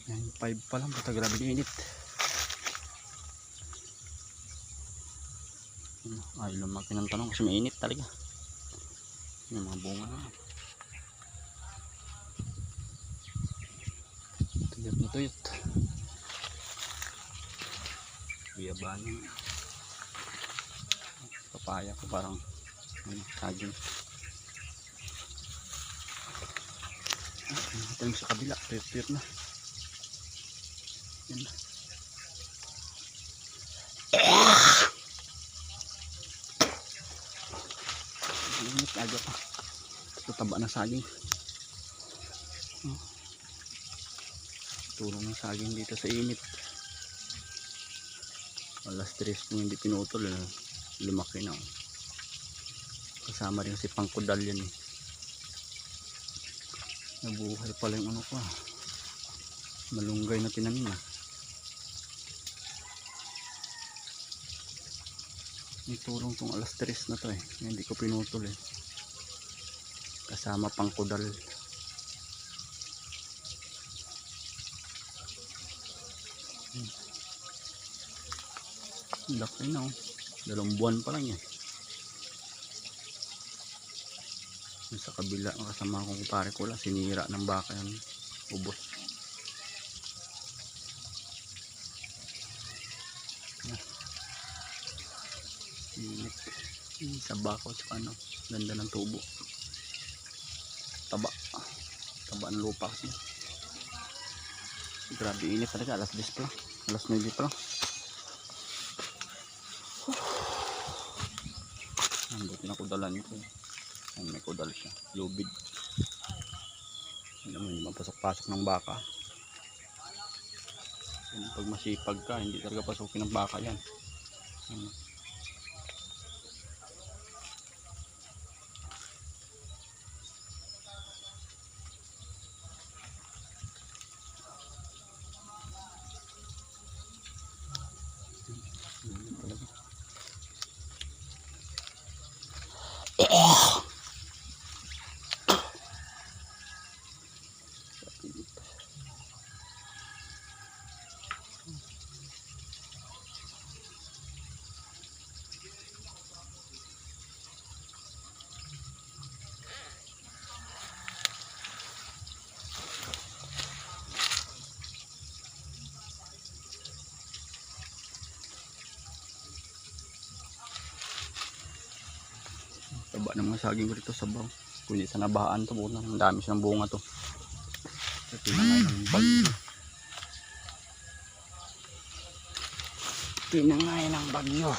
Yan, 5 pa lang, basta grabe init. Ay, lumaki ng tanong kasi mainit talaga. Yung mga bunga na. Tuyot na tuyot. Guyabanin. Papaya ko parang saging. Ito sa kabila, tuyot na. Yan na. Init agad pa. Ito taba na saging. Tulong ng saging dito sa init. Alas 3 kung hindi pinutol, lumaki na. Kasama rin si pangkudal yan eh. Nabuhay pala yung ano pa, malunggay na tinanim na. May tulong tong alas 3 na to eh, hindi ko pinutol eh. Kasama pangkudal. Laki na oh, 2 buwan pa lang yan. Sa kabila, kasama kong pare ko lang, sinira ng baka yan, ubos. Init sa baka, sa ano, ganda ng tubo, taba ng lupa kasi. Grabe init talaga, alas 10 pa lang, alas 9 pa lang. Buti na kudalan ito. May kudal siya, lubid. Hindi naman mapasok-pasok ng baka. Pag masipag ka, hindi talaga pasukin ng baka yan. Taba ng mga saging ko dito sa baw. Kung hindi sa nabahaan to, ang dami siyang bunga to. Ito tinangay ng bagyo. Tinangay ng bagyo.